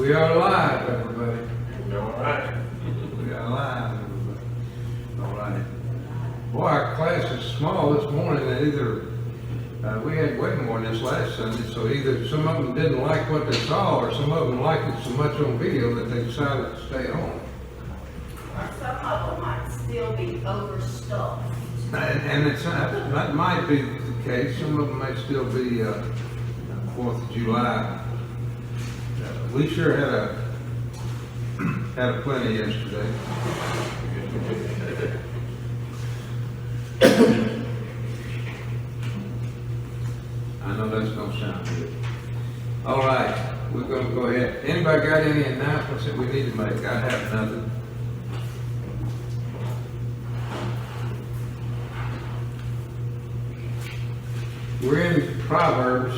We are live, everybody. All right. We are live, everybody. All right. Boy, our class is small this morning, and either we had way more than this last Sunday, so either some of them didn't like what they saw, or some of them liked it so much on video that they decided to stay home. Or some of them might still be overstuffed. And it's that might be the case. Some of them may still be 4th of July. We sure had a plenty yesterday. I know that's gonna sound good. All right, we're gonna go ahead. Anybody got any announcements that we need to make? I have nothing. We're in Proverbs,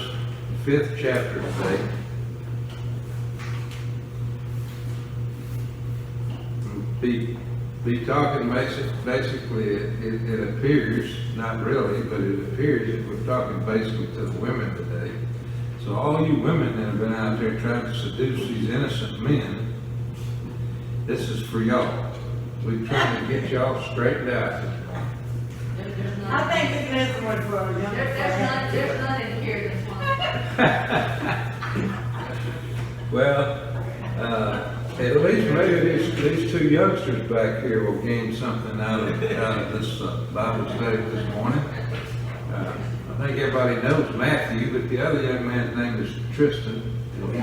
5th chapter today. Be talking basically, it appears, not really, but it appears that we're talking basically to the women today. So all you women that have been out there trying to seduce these innocent men, this is for y'all. We're trying to get y'all straightened out. I think this one for a young There's none in here this one. Well, at least maybe these two youngsters back here will gain something out of this Bible study this morning. I think everybody knows Matthew, but the other young man's name is Tristan.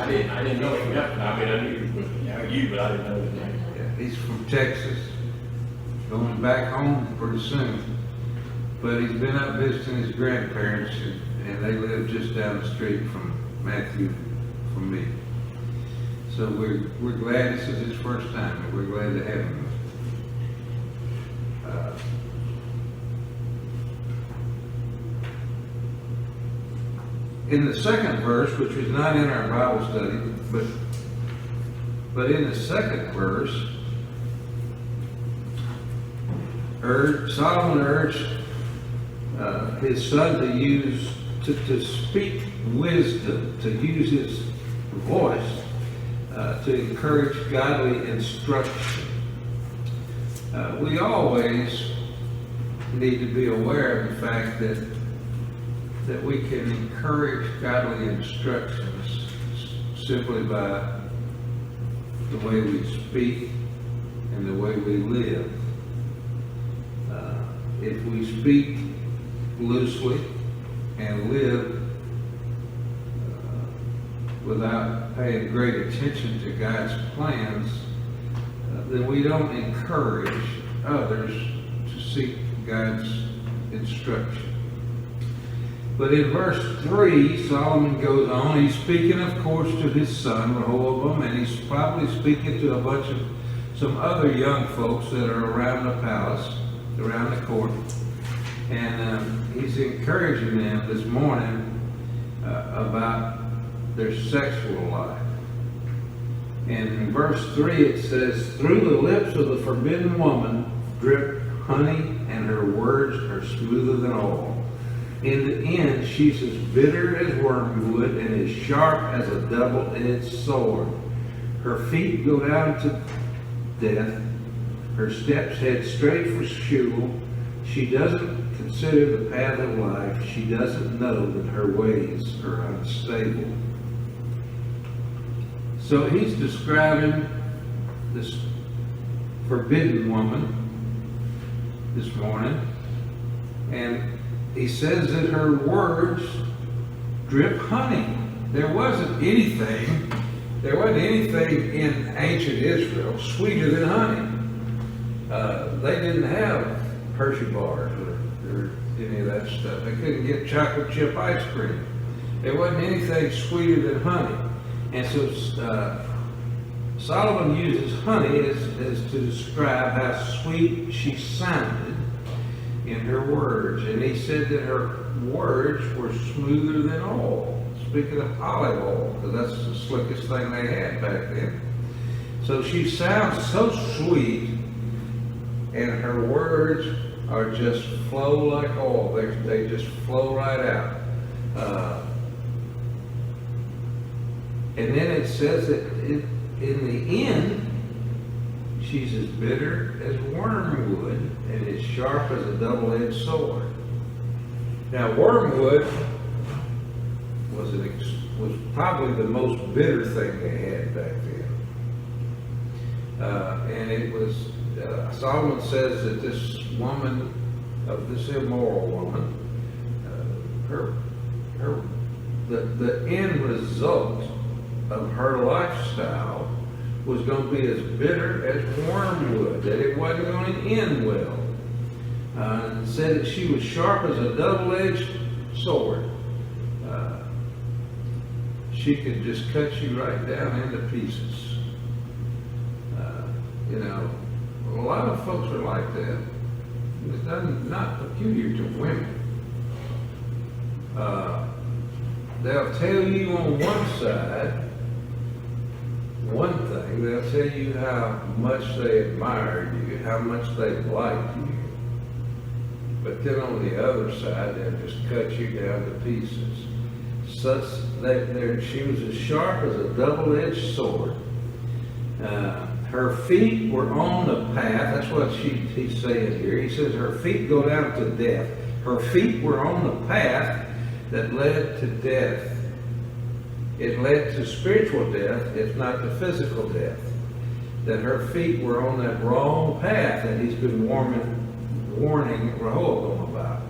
I didn't know him. I mean, I knew you, but I didn't know his name. Yeah, he's from Texas, going back home pretty soon. But he's been up visiting his grandparents, and they live just down the street from Matthew, from me. So we're glad this is his first time, and we're glad to have him. In the second verse, which was not in our Bible study, but in the second verse, Solomon urged his son to speak wisdom, to use his voice to encourage godly instruction. We always need to be aware of the fact that we can encourage godly instructions simply by the way we speak and the way we live. If we speak loosely and live without paying great attention to God's plans, then we don't encourage others to seek God's instruction. But in verse 3, Solomon goes on. He's speaking, of course, to his son, Rehoboam, and he's probably speaking to a bunch of some other young folks that are around the palace, around the court. And he's encouraging them this morning about their sexual life. And in verse 3 it says, "Through the lips of the forbidden woman drip honey, and her words are smoother than oil. In the end she's as bitter as wormwood and as sharp as a double-edged sword. Her feet go down to death, her steps head straight for Sheol. She doesn't consider the path of life. She doesn't know that her ways are unstable." So he's describing this forbidden woman this morning, and he says that her words drip honey. There wasn't anything in ancient Israel sweeter than honey. They didn't have Hershey bars or any of that stuff. They couldn't get chocolate chip ice cream. There wasn't anything sweeter than honey. And so Solomon uses honey as to describe how sweet she sounded in her words. And he said that her words were smoother than oil. Speaking of olive oil, because that's the slickest thing they had back then. So she sounds so sweet, and her words are just flow like oil. They just flow right out. And then it says that in the end, she's as bitter as wormwood and as sharp as a double-edged sword. Now, wormwood was probably the most bitter thing they had back then. And it was, Solomon says that this woman, this immoral woman, the end result of her lifestyle was going to be as bitter as wormwood, that it wasn't going to end well. It said that she was sharp as a double-edged sword. She could just cut you right down into pieces. You know, a lot of folks are like that. It's not peculiar to women. They'll tell you on one side one thing, they'll tell you how much they admire you, how much they like you. But then on the other side, they'll just cut you down to pieces. Such that she was as sharp as a double-edged sword. Her feet were on the path. That's what he's saying here. He says her feet go down to death. Her feet were on the path that led to death. It led to spiritual death, if not to physical death. That her feet were on that wrong path that he's been warning Rehoboam about.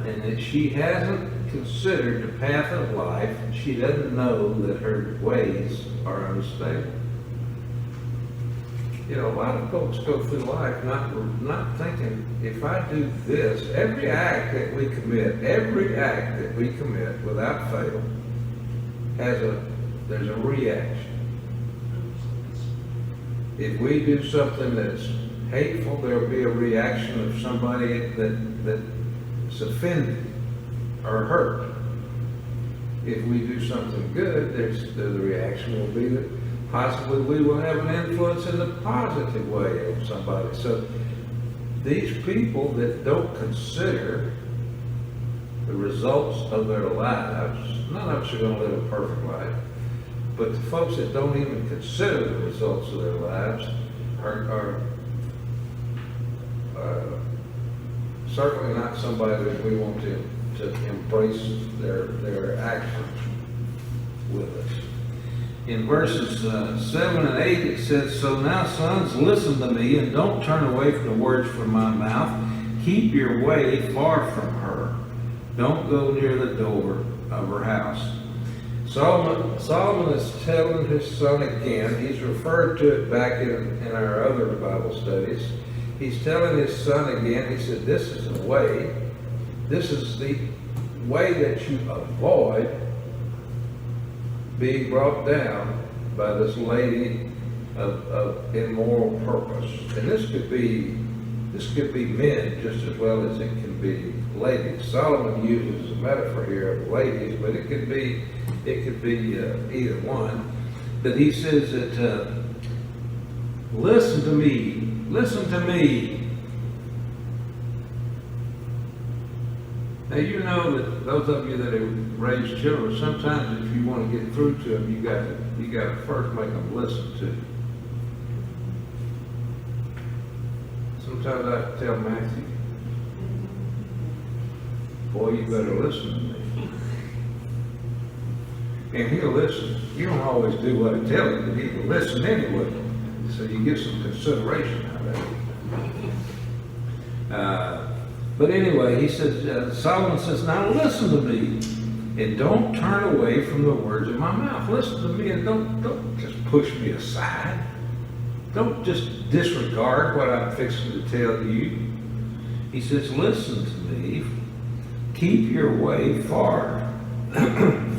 And that she hasn't considered the path of life. She doesn't know that her ways are unstable. You know, a lot of folks go through life not thinking, if I do this, every act that we commit without fail, there's a reaction. If we do something that's hateful, there'll be a reaction of somebody that's offended or hurt. If we do something good, the reaction will be that possibly we will have an influence in the positive way of somebody. So these people that don't consider the results of their lives, none of us are going to live a perfect life, but the folks that don't even consider the results of their lives are certainly not somebody that we want to embrace their actions with us. In verses 7 and 8 it says, "So now, sons, listen to me, and don't turn away from the words from my mouth. Keep your way far from her. Don't go near the door of her house." Solomon is telling his son again, he's referred to it back in our other Bible studies. He's telling his son again, he said, this is the way that you avoid being brought down by this lady of immoral purpose. And this could be men just as well as it can be ladies. Solomon uses a metaphor here of ladies, but it could be either one. But he says that listen to me. Now you know that those of you that have raised children, sometimes if you want to get through to them, you got to first make them listen to you. Sometimes I tell Matthew, boy, you better listen to me. And he'll listen. You don't always do what I tell him, but he will listen anyway. So you get some consideration out of it. But anyway, he says, Solomon says, now listen to me, and don't turn away from the words of my mouth. Listen to me, and don't just push me aside. Don't just disregard what I'm fixing to tell you. He says, listen to me. Keep your way far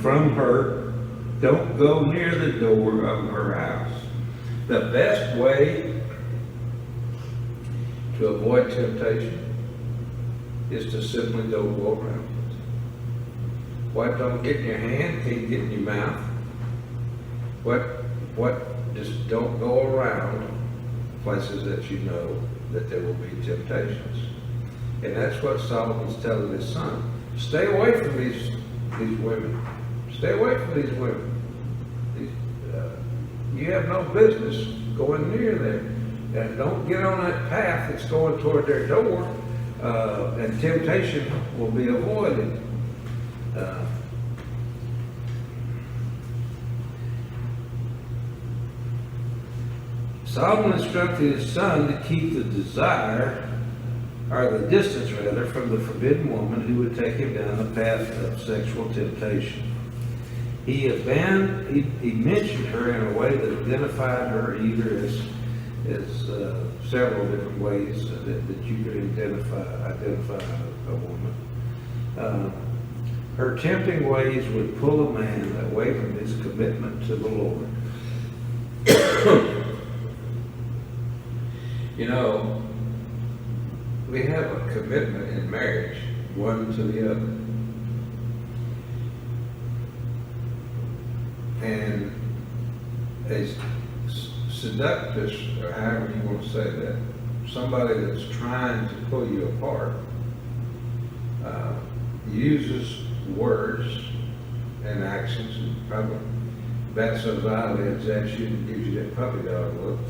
from her. Don't go near the door of her house. The best way to avoid temptation is to simply don't go around it. What don't get in your hand can't get in your mouth. What just don't go around places that you know that there will be temptations. And that's what Solomon's telling his son. Stay away from these women. Stay away from these women. You have no business going near them. And don't get on that path that's going toward their door, and temptation will be avoided. Solomon instructed his son to keep the desire, or the distance rather, from the forbidden woman who would take him down the path of sexual temptation. He mentioned her in a way that identified her either as several different ways that you could identify a woman. Her tempting ways would pull a man away from his commitment to the Lord. You know, we have a commitment in marriage, one to the other. And a seductress, or however you want to say that, somebody that's trying to pull you apart, uses words and actions, and probably bats those eyelids at you and gives you that puppy dog look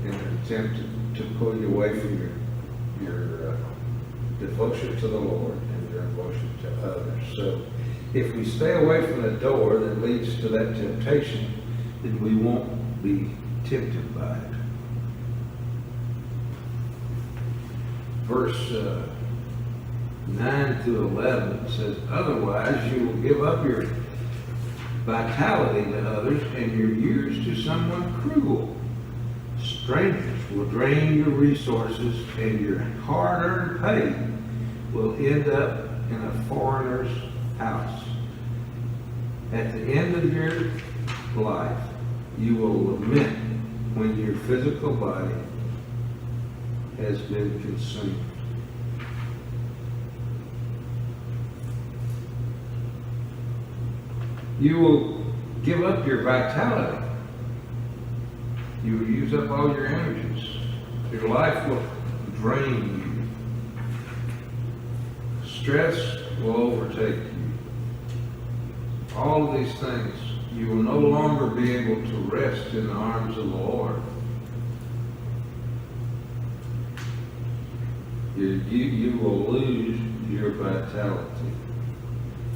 in an attempt to pull you away from your devotion to the Lord and your devotion to others. So if we stay away from the door that leads to that temptation, then we won't be tempted by it. Verse 9 to 11 says, otherwise you will give up your vitality to others and your years to someone cruel. Strangers will drain your resources and your hard-earned pay will end up in a foreigner's house. At the end of your life, you will lament when your physical body has been consumed. You will give up your vitality. You will use up all your energies. Your life will drain you. Stress will overtake you. All of these things, you will no longer be able to rest in the arms of the Lord. You will lose your vitality.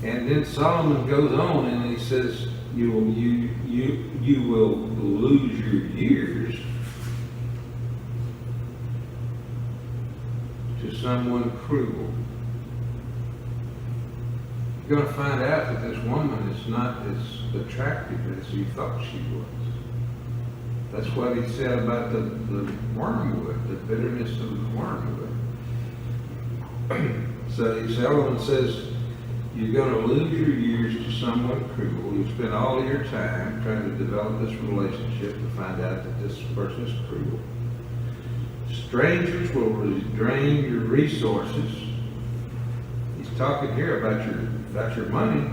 And then Solomon goes on and he says, you will lose your years to someone cruel. You're going to find out that this woman is not as attractive as you thought she was. That's what he said about the wormwood, the bitterness of the wormwood. So Solomon says, you're going to lose your years to someone cruel. You spend all of your time trying to develop this relationship to find out that this person is cruel. Strangers will drain your resources. He's talking here about your money.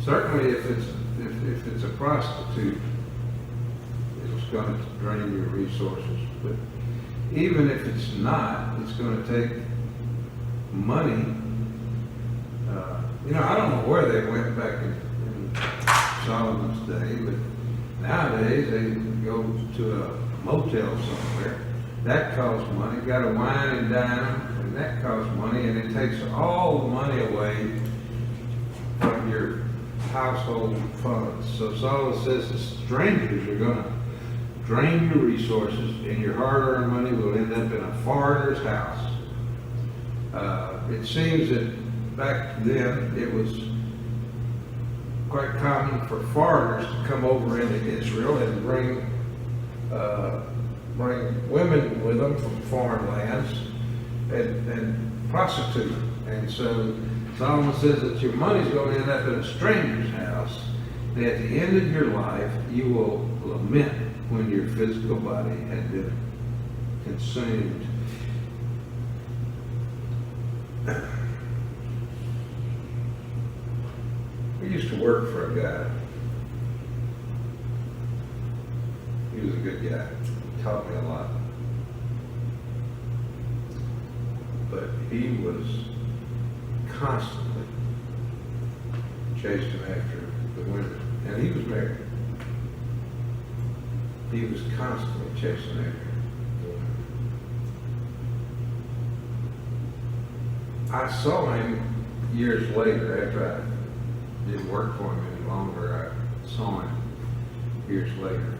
Certainly, if it's a prostitute, it's going to drain your resources. But even if it's not, it's going to take money. I don't know where they went back in Solomon's day, but nowadays they go to a motel somewhere. That costs money. Got to wine and dine them, and that costs money, and it takes all the money away from your household funds. So Solomon says the strangers are going to drain your resources, and your hard-earned money will end up in a foreigner's house. It seems that back then it was quite common for foreigners to come over into Israel and bring women with them from foreign lands and prostitute them. And so Solomon says that your money's going to end up in a stranger's house. And at the end of your life, you will lament when your physical body had been consumed. I used to work for a guy. He was a good guy. He taught me a lot. But he was constantly chasing after the women. And he was married. He was constantly chasing after the women. I saw him years later, after I didn't work for him any longer. I saw him years later.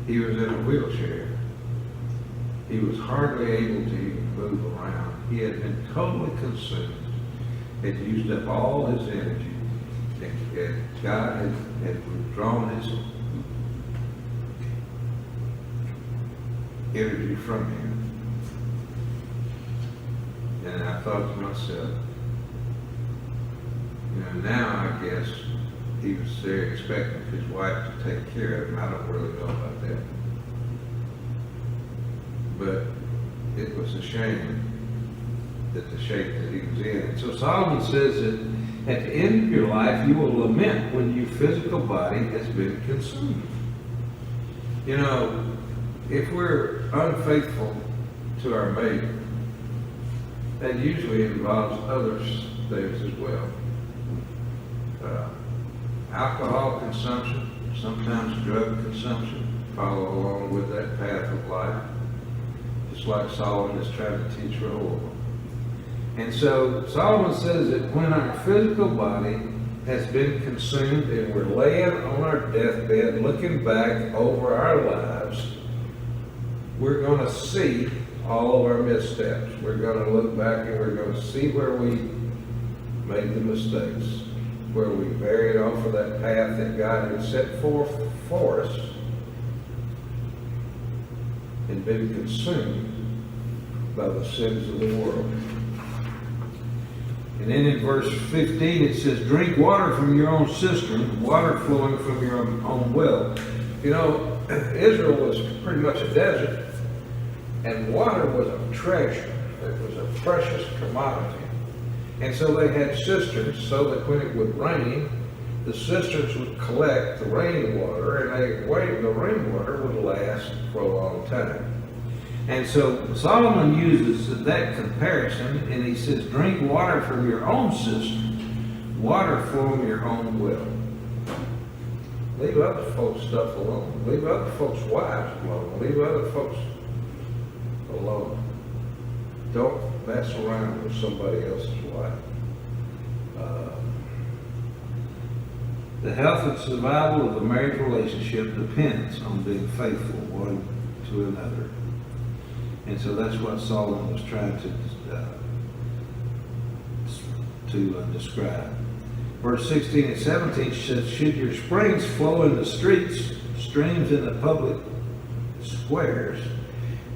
He was in a wheelchair. He was hardly able to even move around. He had been totally consumed, had used up all his energy, and God had withdrawn his energy from him. And I thought to myself, now I guess he was there expecting his wife to take care of him. I don't really know about that. But it was a shame that the shape that he was in. And so Solomon says that at the end of your life, you will lament when your physical body has been consumed. If we're unfaithful to our mate, that usually involves other things as well. Alcohol consumption, sometimes drug consumption, follow along with that path of life, just like Solomon is trying to teach Rehoboam. And so Solomon says that when our physical body has been consumed and we're laying on our deathbed looking back over our lives, we're going to see all of our missteps. We're going to look back and we're going to see where we made the mistakes, where we varied off of that path that God had set forth for us and been consumed by the sins of the world. And then in verse 15 it says, drink water from your own cistern, water flowing from your own well. Israel was pretty much a desert, and water was a treasure. It was a precious commodity. And so they had cisterns so that when it would rain, the cisterns would collect the rainwater, and the rainwater would last for a long time. And so Solomon uses that comparison, and he says, drink water from your own cistern, water from your own well. Leave other folks' stuff alone. Leave other folks' wives alone. Leave other folks alone. Don't mess around with somebody else's wife. The health and survival of a marriage relationship depends on being faithful one to another. And so that's what Solomon was trying to describe. Verse 16 and 17 says, should your springs flow in the streets, streams in the public squares,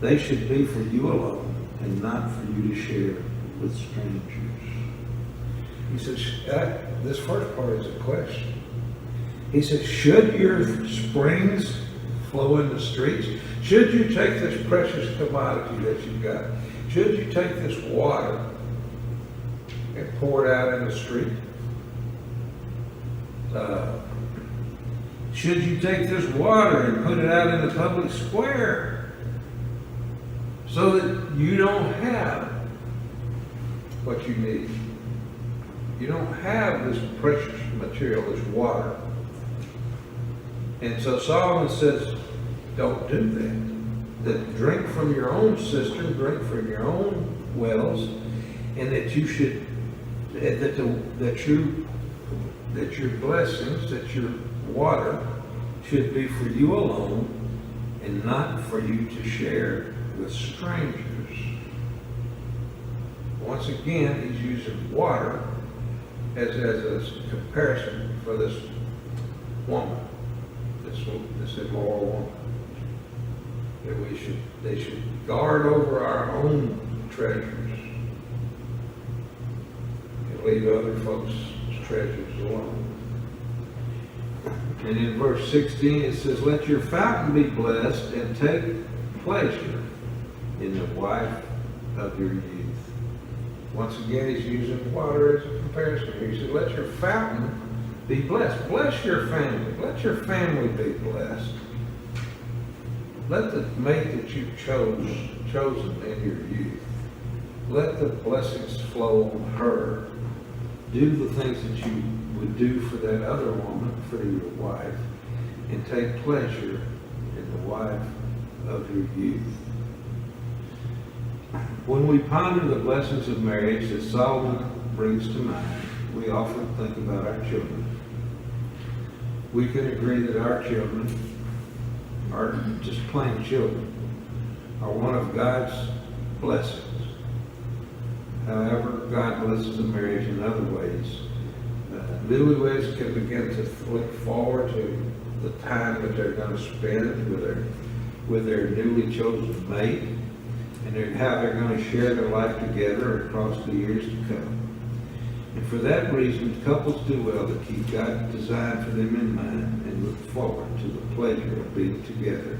they should be for you alone and not for you to share with strangers. He says, this first part is a question. He says, should your springs flow in the streets? Should you take this precious commodity that you've got? Should you take this water and pour it out in the street? Should you take this water and put it out in the public square so that you don't have what you need? You don't have this precious material, this water. And so Solomon says, don't do that. That drink from your own cistern, drink from your own wells, and that you should, that your blessings, that your water should be for you alone and not for you to share with strangers. Once again, he's using water as a comparison for this woman, this immoral woman. That they should guard over our own treasures and leave other folks' treasures alone. And in verse 16 it says, let your fountain be blessed and take pleasure in the wife of your youth. Once again, he's using water as a comparison. He said, let your fountain be blessed. Bless your family. Let your family be blessed. Let the mate that you've chosen in your youth let the blessings flow on her. Do the things that you would do for that other woman, for your wife, and take pleasure in the wife of your youth. When we ponder the blessings of marriage that Solomon brings to mind, we often think about our children. We can agree that our children are just plain children, are one of God's blessings. However, God blesses a marriage in other ways. Newlyweds can begin to look forward to the time that they're going to spend with their newly chosen mate, and how they're going to share their life together across the years to come. And for that reason, couples do well to keep God's design for them in mind and look forward to the pleasure of being together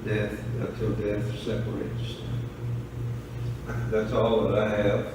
until death separates. That's all that I have.